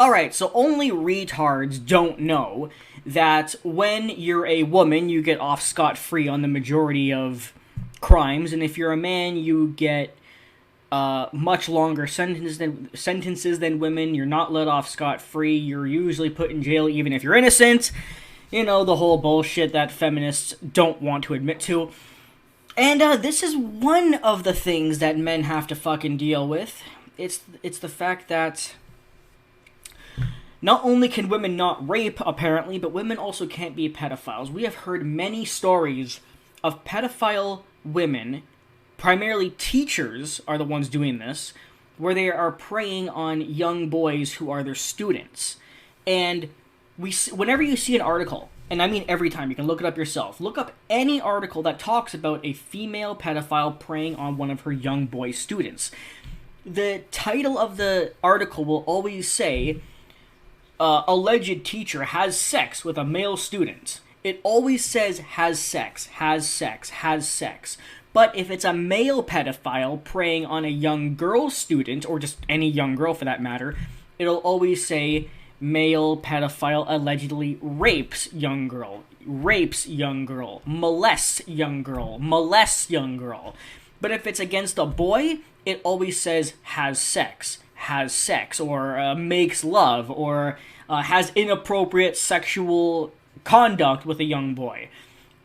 Alright, so only retards don't know that when you're a woman, you get off scot-free on the majority of crimes, and if you're a man, you get much longer sentences than women. You're not let off scot-free. You're usually put in jail even if you're innocent. You know, the whole bullshit that feminists don't want to admit to. And this is one of the things that men have to fucking deal with. It's the fact that not only can women not rape, apparently, but women also can't be pedophiles. We have heard many stories of pedophile women, primarily teachers are the ones doing this, where they are preying on young boys who are their students. And whenever you see an article, and I mean every time, you can look it up yourself, look up any article that talks about a female pedophile preying on one of her young boy students. The title of the article will always say, alleged teacher has sex with a male student. It always says has sex, has sex, has sex. But if it's a male pedophile preying on a young girl student, or just any young girl for that matter, it'll always say male pedophile allegedly rapes young girl, molests young girl, molests young girl. But if it's against a boy, it always says has sex, or makes love, or has inappropriate sexual conduct with a young boy.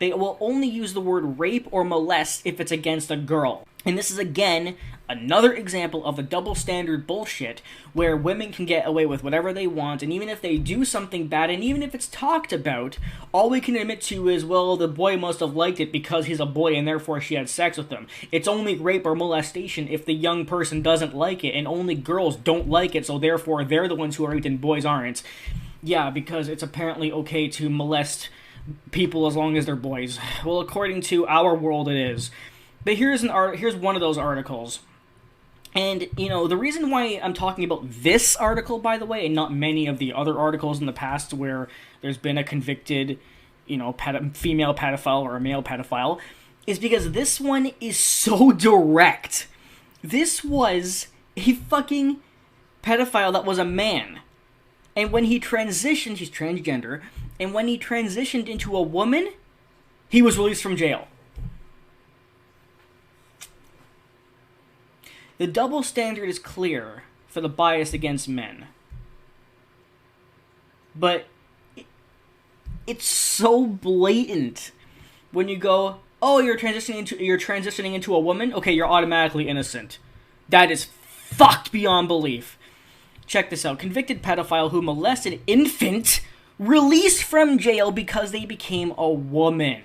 They will only use the word rape or molest if it's against a girl. And this is, again, another example of the double standard bullshit where women can get away with whatever they want, and even if they do something bad, and even if it's talked about, all we can admit to is, well, the boy must have liked it because he's a boy and therefore she had sex with him. It's only rape or molestation if the young person doesn't like it, and only girls don't like it, so therefore they're the ones who are raped and boys aren't. Yeah, because it's apparently okay to molest people as long as they're boys. Well, according to our world, it is. But here's one of those articles. And, you know, the reason why I'm talking about this article, by the way, and not many of the other articles in the past where there's been a convicted, you know, female pedophile or a male pedophile, is because this one is so direct. This was a fucking pedophile that was a man. And when he transitioned, he's transgender, and when he transitioned into a woman, he was released from jail. The double standard is clear for the bias against men. But it's so blatant when you go, oh, you're transitioning into a woman? Okay, you're automatically innocent. That is fucked beyond belief. Check this out. Convicted pedophile who molested infant released from jail because they became a woman.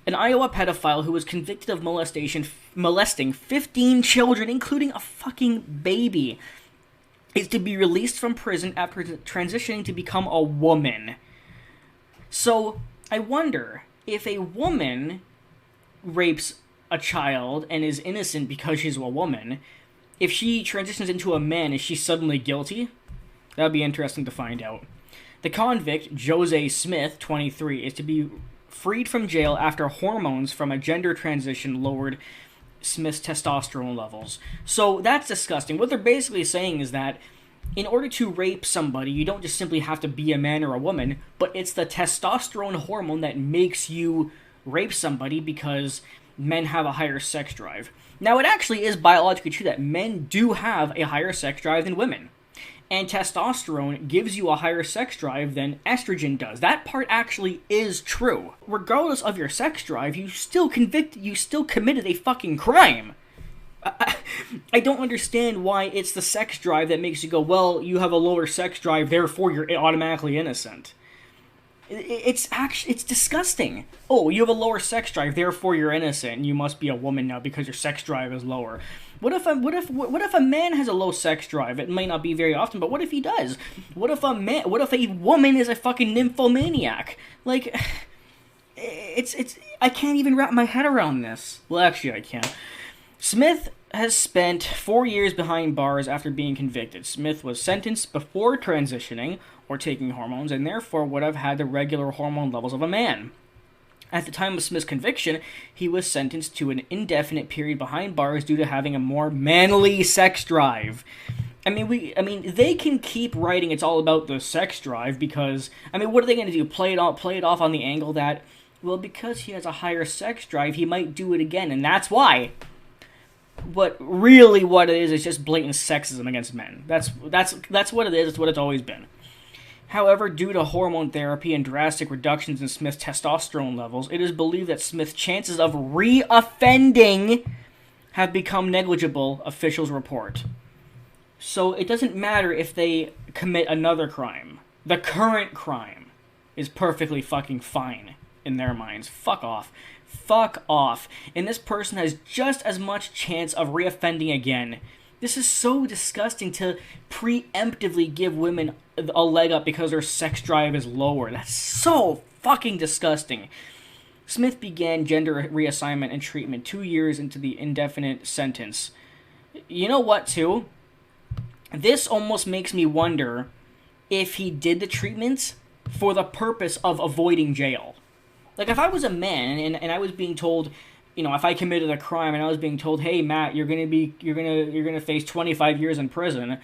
An Iowa pedophile who was convicted of molesting 15 children, including a fucking baby, is to be released from prison after transitioning to become a woman. So, I wonder, if a woman rapes a child and is innocent because she's a woman, if she transitions into a man, is she suddenly guilty? That would be interesting to find out. The convict, Jose Smith, 23, is to be freed from jail after hormones from a gender transition lowered Smith's testosterone levels. So that's disgusting. What they're basically saying is that in order to rape somebody, you don't just simply have to be a man or a woman, but it's the testosterone hormone that makes you rape somebody because men have a higher sex drive. Now, it actually is biologically true that men do have a higher sex drive than women. And testosterone gives you a higher sex drive than estrogen does. That part actually is true. Regardless of your sex drive, you still committed a fucking crime. I don't understand why it's the sex drive that makes you go, well, you have a lower sex drive, therefore you're automatically innocent. It's disgusting. Oh, you have a lower sex drive, therefore you're innocent, and you must be a woman now because your sex drive is lower. What if a man has a low sex drive? It might not be very often, but what if he does? What if a woman is a fucking nymphomaniac? Like, I can't even wrap my head around this. Well, actually, I can. Smith has spent 4 years behind bars after being convicted. Smith was sentenced before transitioning or taking hormones, and therefore would have had the regular hormone levels of a man. At the time of Smith's conviction, he was sentenced to an indefinite period behind bars due to having a more manly sex drive. They can keep writing it's all about the sex drive because, what are they going to do? Play it off on the angle that, well, because he has a higher sex drive, he might do it again, and that's why. But really what it is just blatant sexism against men. That's what it is. It's what it's always been. However, due to hormone therapy and drastic reductions in Smith's testosterone levels, it is believed that Smith's chances of re-offending have become negligible, officials report. So it doesn't matter if they commit another crime. The current crime is perfectly fucking fine in their minds. Fuck off. Fuck off. And this person has just as much chance of reoffending again. This is so disgusting to preemptively give women a leg up because their sex drive is lower. That's so fucking disgusting. Smith began gender reassignment and treatment 2 years into the indefinite sentence. You know what, too? This almost makes me wonder if he did the treatments for the purpose of avoiding jail. Like, if I was a man and I was being told, if I committed a crime and I was being told, hey, Matt, you're gonna face 25 years in prison,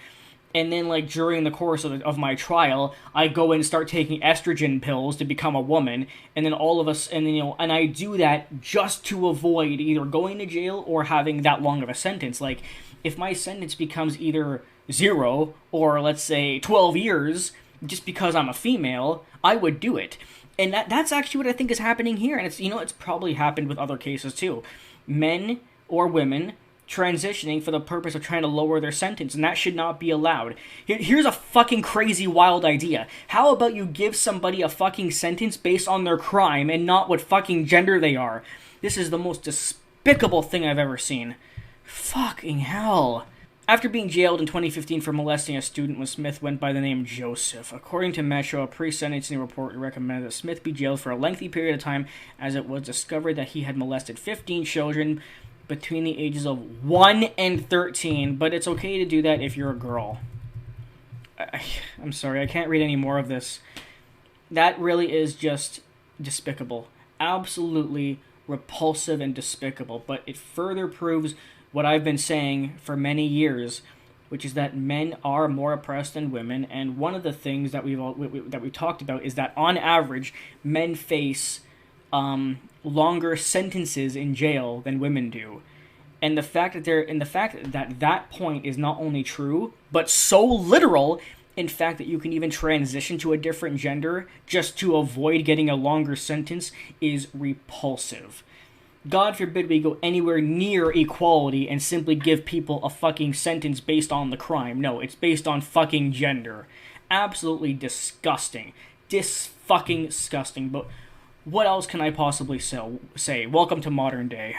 and then, like, during the course of my trial, I go and start taking estrogen pills to become a woman, and then and I do that just to avoid either going to jail or having that long of a sentence. Like, if my sentence becomes either 0 or, let's say, 12 years just because I'm a female, I would do it. And that's actually what I think is happening here. And it's probably happened with other cases too. Men or women transitioning for the purpose of trying to lower their sentence, and that should not be allowed. Here's a fucking crazy, wild idea. How about you give somebody a fucking sentence based on their crime and not what fucking gender they are? This is the most despicable thing I've ever seen. Fucking hell. After being jailed in 2015 for molesting a student, Smith went by the name Joseph. According to Metro, a pre-sentencing report recommended that Smith be jailed for a lengthy period of time, as it was discovered that he had molested 15 children between the ages of 1 and 13, but it's okay to do that if you're a girl. I'm sorry, I can't read any more of this. That really is just despicable. Absolutely repulsive and despicable, but it further proves what I've been saying for many years, which is that men are more oppressed than women, and one of the things that we've talked about is that on average, men face longer sentences in jail than women do, and the fact that point is not only true but so literal. In fact, that you can even transition to a different gender just to avoid getting a longer sentence is repulsive. God forbid we go anywhere near equality and simply give people a fucking sentence based on the crime. No, it's based on fucking gender. Absolutely disgusting. Dis-fucking-disgusting. But what else can I possibly say? Welcome to modern day.